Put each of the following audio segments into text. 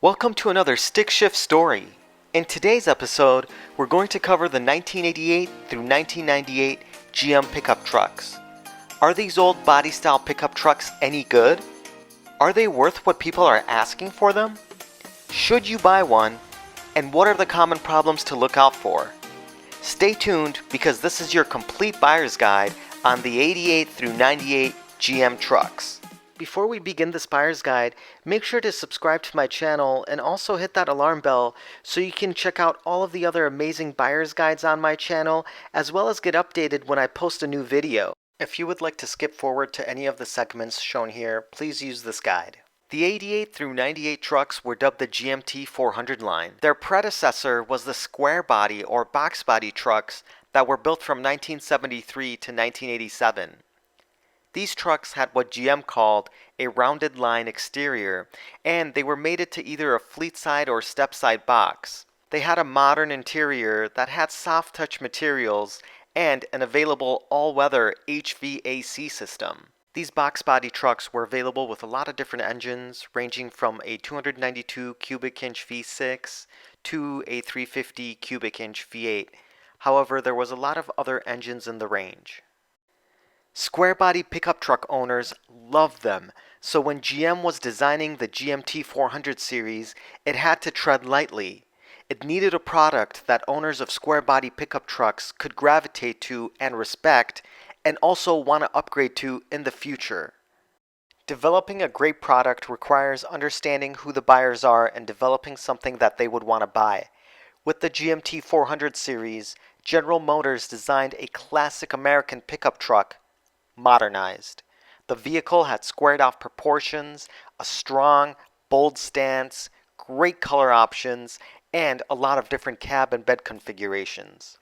Welcome to another Stick Shift story. In today's episode, we're going to cover the 1988 through 1998 GM pickup trucks. Are these old body style pickup trucks any good? Are they worth what people are asking for them? Should you buy one? And what are the common problems to look out for? Stay tuned because this is your complete buyer's guide on the 88 through 98 GM trucks. Before we begin this buyer's guide, make sure to subscribe to my channel and also hit that alarm bell so you can check out all of the other amazing buyer's guides on my channel, as well as get updated when I post a new video. If you would like to skip forward to any of the segments shown here, please use this guide. The 88 through 98 trucks were dubbed the GMT400 line. Their predecessor was the square body or box body trucks that were built from 1973 to 1987. These trucks had what GM called a rounded line exterior, and they were mated to either a fleetside or stepside box. They had a modern interior that had soft touch materials and an available all-weather HVAC system. These box body trucks were available with a lot of different engines, ranging from a 292 cubic inch V6 to a 350 cubic inch V8. However, there was a lot of other engines in the range. Square body pickup truck owners loved them, so when GM was designing the GMT400 series, it had to tread lightly. It needed a product that owners of square body pickup trucks could gravitate to and respect, and also want to upgrade to in the future. Developing a great product requires understanding who the buyers are and developing something that they would want to buy. With the GMT400 series, General Motors designed a classic American pickup truck, modernized. The vehicle had squared off proportions, a strong, bold stance, great color options, and a lot of different cab and bed configurations.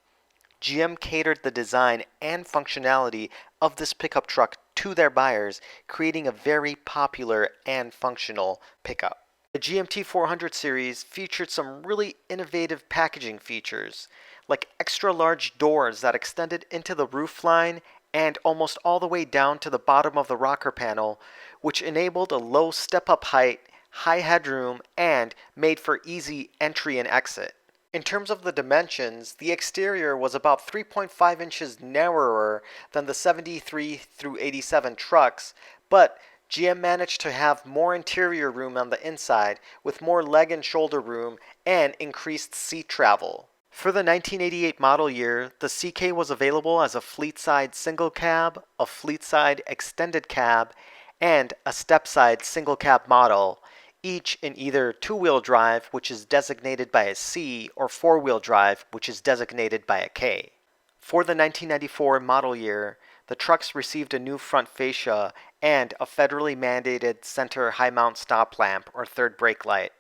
GM catered the design and functionality of this pickup truck to their buyers, creating a very popular and functional pickup. The GMT400 series featured some really innovative packaging features, like extra large doors that extended into the roofline and almost all the way down to the bottom of the rocker panel, which enabled a low step-up height, high headroom, and made for easy entry and exit. In terms of the dimensions, the exterior was about 3.5 inches narrower than the 73 through 87 trucks, but GM managed to have more interior room on the inside, with more leg and shoulder room and increased seat travel. For the 1988 model year, the CK was available as a fleetside single cab, a fleetside extended cab, and a stepside single cab model, each in either two-wheel drive, which is designated by a C, or four-wheel drive, which is designated by a K. For the 1994 model year, the trucks received a new front fascia and a federally mandated center high-mount stop lamp or third brake light.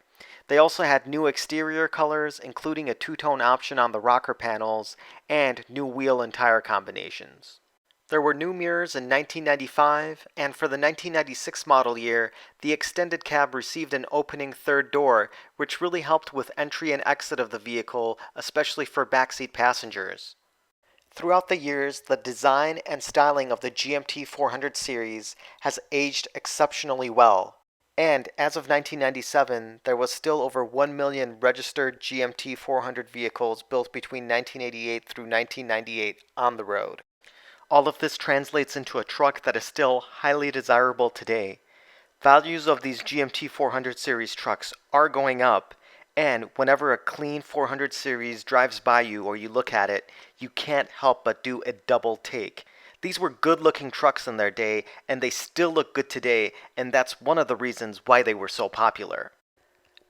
They also had new exterior colors, including a two-tone option on the rocker panels, and new wheel and tire combinations. There were new mirrors in 1995, and for the 1996 model year, the extended cab received an opening third door, which really helped with entry and exit of the vehicle, especially for backseat passengers. Throughout the years, the design and styling of the GMT400 series has aged exceptionally well. And as of 1997, there was still over 1 million registered GMT400 vehicles built between 1988 through 1998 on the road. All of this translates into a truck that is still highly desirable today. Values of these GMT400 series trucks are going up, and whenever a clean 400 series drives by you or you look at it, you can't help but do a double take. These were good-looking trucks in their day, and they still look good today, and that's one of the reasons why they were so popular.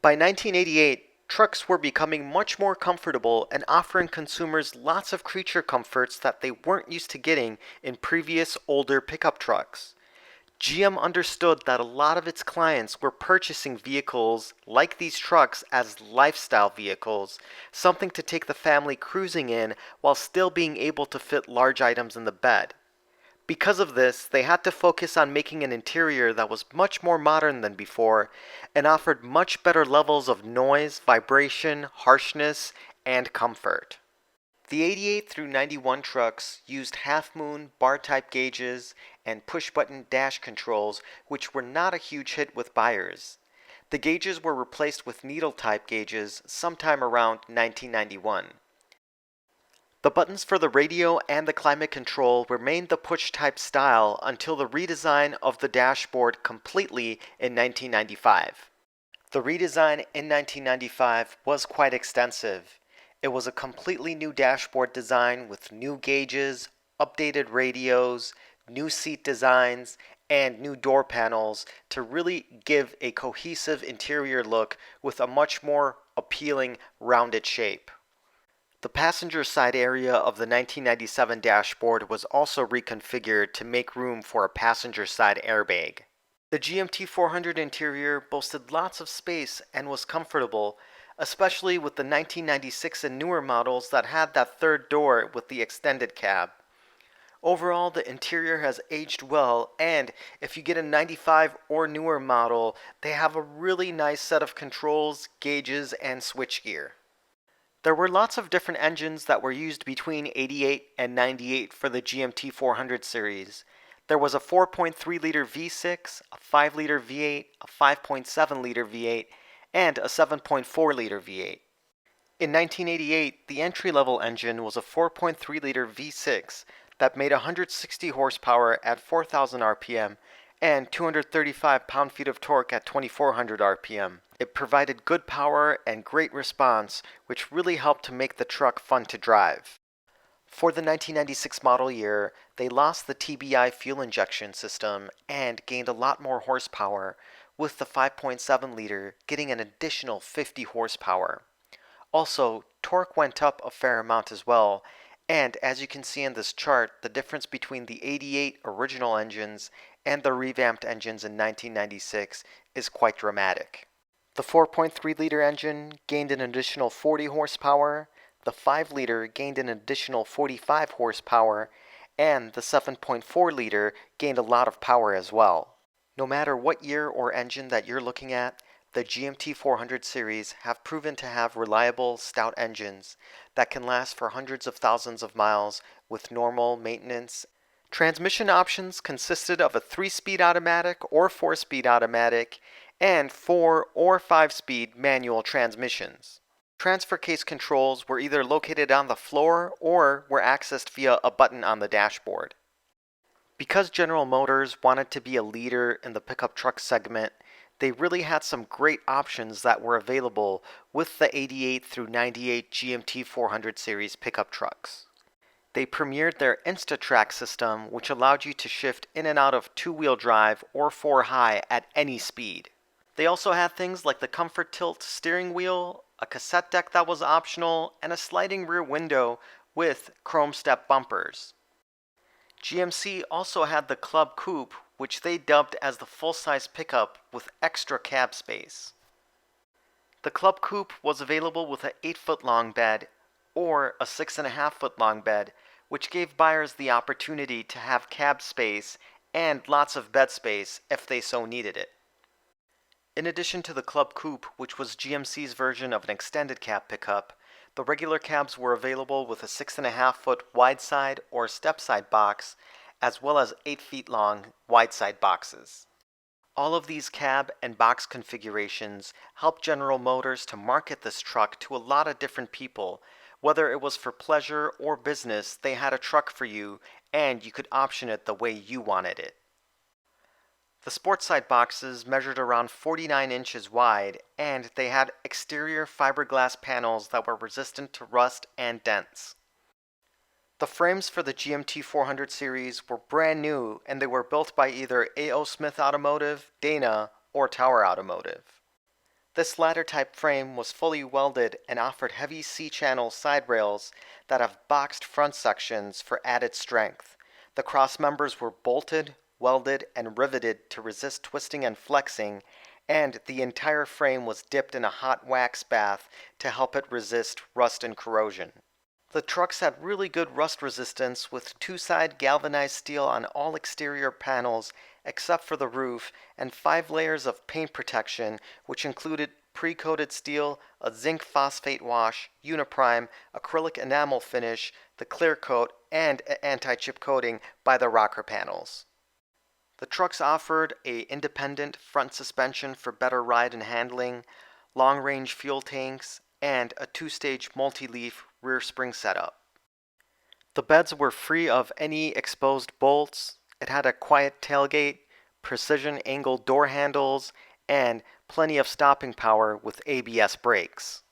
By 1988, trucks were becoming much more comfortable and offering consumers lots of creature comforts that they weren't used to getting in previous older pickup trucks. GM understood that a lot of its clients were purchasing vehicles like these trucks as lifestyle vehicles, something to take the family cruising in while still being able to fit large items in the bed. Because of this, they had to focus on making an interior that was much more modern than before and offered much better levels of noise, vibration, harshness, and comfort. The 88 through 91 trucks used half-moon bar-type gauges and push-button dash controls, which were not a huge hit with buyers. The gauges were replaced with needle-type gauges sometime around 1991. The buttons for the radio and the climate control remained the push-type style until the redesign of the dashboard completely in 1995. The redesign in 1995 was quite extensive. It was a completely new dashboard design with new gauges, updated radios, new seat designs, and new door panels to really give a cohesive interior look with a much more appealing rounded shape. The passenger side area of the 1997 dashboard was also reconfigured to make room for a passenger side airbag. The GMT400 interior boasted lots of space and was comfortable, especially with the 1996 and newer models that had that third door with the extended cab. Overall, the interior has aged well, and if you get a 95 or newer model, they have a really nice set of controls, gauges, and switchgear. There were lots of different engines that were used between 88 and 98 for the GMT 400 series. There was a 4.3-liter V6, a 5-liter V8, a 5.7-liter V8, and a 7.4-liter V8. In 1988, the entry-level engine was a 4.3-liter V6 that made 160 horsepower at 4,000 RPM and 235 pound-feet of torque at 2,400 RPM. It provided good power and great response, which really helped to make the truck fun to drive. For the 1996 model year, they lost the TBI fuel injection system and gained a lot more horsepower, with the 5.7-liter getting an additional 50 horsepower. Also, torque went up a fair amount as well, and as you can see in this chart, the difference between the 88 original engines and the revamped engines in 1996 is quite dramatic. The 4.3-liter engine gained an additional 40 horsepower, the 5-liter gained an additional 45 horsepower, and the 7.4-liter gained a lot of power as well. No matter what year or engine that you're looking at, the GMT 400 series have proven to have reliable, stout engines that can last for hundreds of thousands of miles with normal maintenance. Transmission options consisted of a 3-speed automatic or 4-speed automatic and 4 or 5-speed manual transmissions. Transfer case controls were either located on the floor or were accessed via a button on the dashboard. Because General Motors wanted to be a leader in the pickup truck segment, they really had some great options that were available with the 88 through 98 GMT 400 series pickup trucks. They premiered their InstaTrack system, which allowed you to shift in and out of 2-wheel drive or 4-high at any speed. They also had things like the Comfort Tilt steering wheel, a cassette deck that was optional, and a sliding rear window with chrome step bumpers. GMC also had the Club Coupe, which they dubbed as the full-size pickup with extra cab space. The Club Coupe was available with an 8-foot long bed or a 6.5-foot long bed, which gave buyers the opportunity to have cab space and lots of bed space if they so needed it. In addition to the Club Coupe, which was GMC's version of an extended cab pickup, the regular cabs were available with a 6.5-foot wide side or stepside box, as well as 8 feet long wide side boxes. All of these cab and box configurations helped General Motors to market this truck to a lot of different people. Whether it was for pleasure or business, they had a truck for you, and you could option it the way you wanted it. The sports side boxes measured around 49 inches wide, and they had exterior fiberglass panels that were resistant to rust and dents. The frames for the GMT 400 series were brand new, and they were built by either A.O. Smith Automotive, Dana, or Tower Automotive. This latter type frame was fully welded and offered heavy C-channel side rails that have boxed front sections for added strength. The cross members were bolted, welded, and riveted to resist twisting and flexing, and the entire frame was dipped in a hot wax bath to help it resist rust and corrosion. The trucks had really good rust resistance with 2-side galvanized steel on all exterior panels except for the roof, and 5 layers of paint protection, which included pre-coated steel, a zinc phosphate wash, uniprime, acrylic enamel finish, the clear coat, and anti-chip coating by the rocker panels. The trucks offered a independent front suspension for better ride and handling, long-range fuel tanks, and a two-stage multi-leaf rear spring setup. The beds were free of any exposed bolts. It had a quiet tailgate, precision angled door handles, and plenty of stopping power with ABS brakes.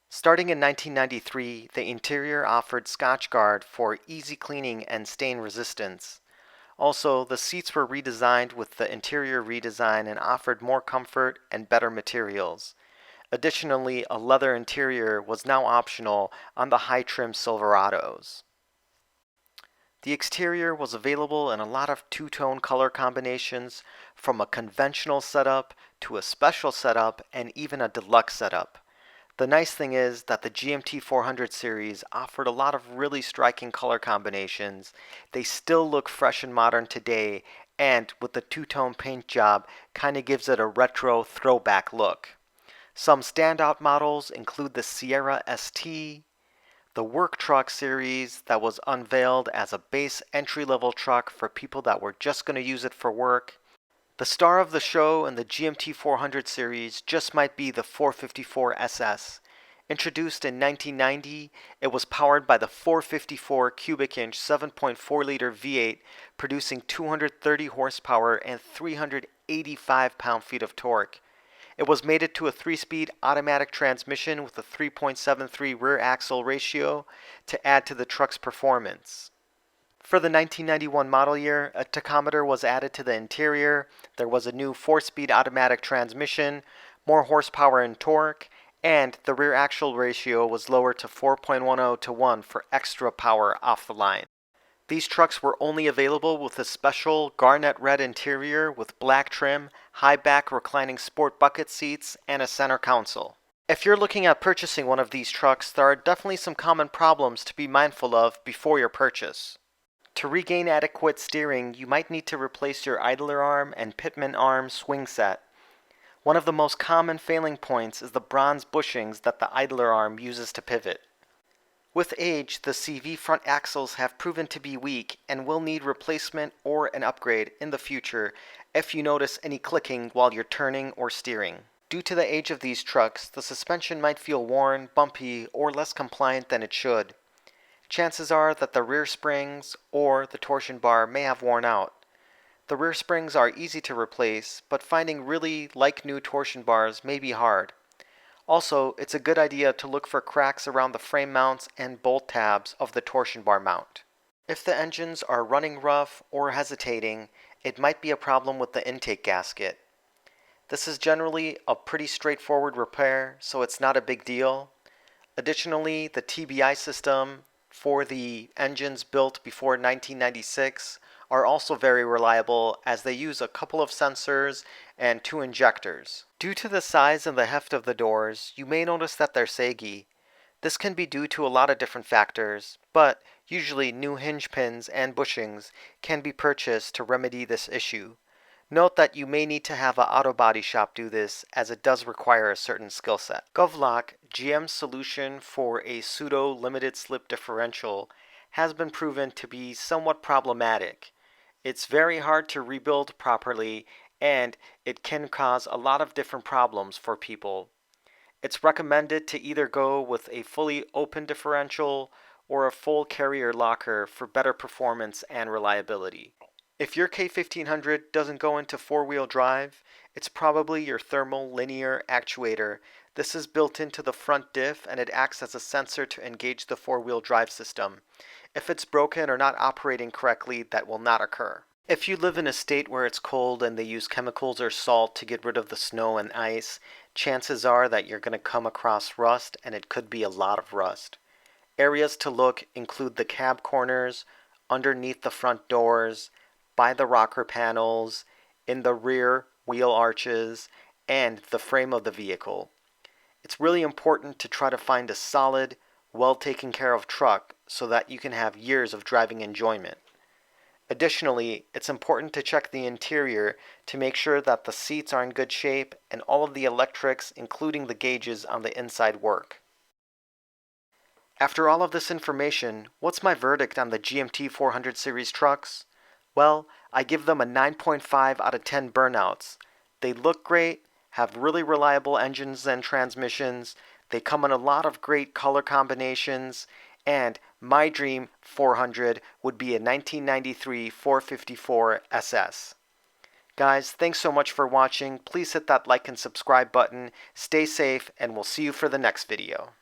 Starting in 1993, the interior offered Scotchguard for easy cleaning and stain resistance. Also, the seats were redesigned with the interior redesign and offered more comfort and better materials. Additionally, a leather interior was now optional on the high-trim Silverados. The exterior was available in a lot of two-tone color combinations, from a conventional setup to a special setup and even a deluxe setup. The nice thing is that the GMT400 series offered a lot of really striking color combinations. They still look fresh and modern today, and with the two-tone paint job, kinda gives it a retro throwback look. Some standout models include the Sierra ST, the Work Truck series that was unveiled as a base entry-level truck for people that were just going to use it for work. The star of the show in the GMT 400 series just might be the 454 SS. Introduced in 1990, it was powered by the 454 cubic inch 7.4 liter V8, producing 230 horsepower and 385 pound-feet of torque. It was mated to a 3-speed automatic transmission with a 3.73 rear axle ratio to add to the truck's performance. For the 1991 model year, a tachometer was added to the interior. There was a new 4-speed automatic transmission, more horsepower and torque, and the rear axle ratio was lowered to 4.10 to 1 for extra power off the line. These trucks were only available with a special garnet red interior with black trim, high back reclining sport bucket seats, and a center console. If you're looking at purchasing one of these trucks, there are definitely some common problems to be mindful of before your purchase. To regain adequate steering, you might need to replace your idler arm and pitman arm swing set. One of the most common failing points is the bronze bushings that the idler arm uses to pivot. With age, the CV front axles have proven to be weak and will need replacement or an upgrade in the future if you notice any clicking while you're turning or steering. Due to the age of these trucks, the suspension might feel worn, bumpy, or less compliant than it should. Chances are that the rear springs or the torsion bar may have worn out. The rear springs are easy to replace, but finding really like-new torsion bars may be hard. Also, it's a good idea to look for cracks around the frame mounts and bolt tabs of the torsion bar mount. If the engines are running rough or hesitating, it might be a problem with the intake gasket. This is generally a pretty straightforward repair, so it's not a big deal. Additionally, the TBI system for the engines built before 1996 are also very reliable, as they use a couple of sensors and 2 injectors. Due to the size and the heft of the doors, you may notice that they're saggy. This can be due to a lot of different factors, but usually new hinge pins and bushings can be purchased to remedy this issue. Note that you may need to have an auto body shop do this, as it does require a certain skill set. GovLock, GM's solution for a pseudo limited slip differential, has been proven to be somewhat problematic. It's very hard to rebuild properly, and it can cause a lot of different problems for people. It's recommended to either go with a fully open differential or a full carrier locker for better performance and reliability. If your K1500 doesn't go into 4-wheel drive, it's probably your thermal linear actuator. This is built into the front diff, and it acts as a sensor to engage the 4-wheel drive system. If it's broken or not operating correctly, that will not occur. If you live in a state where it's cold and they use chemicals or salt to get rid of the snow and ice, chances are that you're going to come across rust, and it could be a lot of rust. Areas to look include the cab corners, underneath the front doors, by the rocker panels, in the rear wheel arches, and the frame of the vehicle. It's really important to try to find a solid, well taken care of truck so that you can have years of driving enjoyment. Additionally, it's important to check the interior to make sure that the seats are in good shape and all of the electrics, including the gauges on the inside, work. After all of this information, what's my verdict on the GMT 400 series trucks? Well, I give them a 9.5 out of 10 burnouts. They look great, have really reliable engines and transmissions, they come in a lot of great color combinations, and my dream 400 would be a 1993 454 SS. Guys, thanks so much for watching. Please hit that like and subscribe button. Stay safe, and we'll see you for the next video.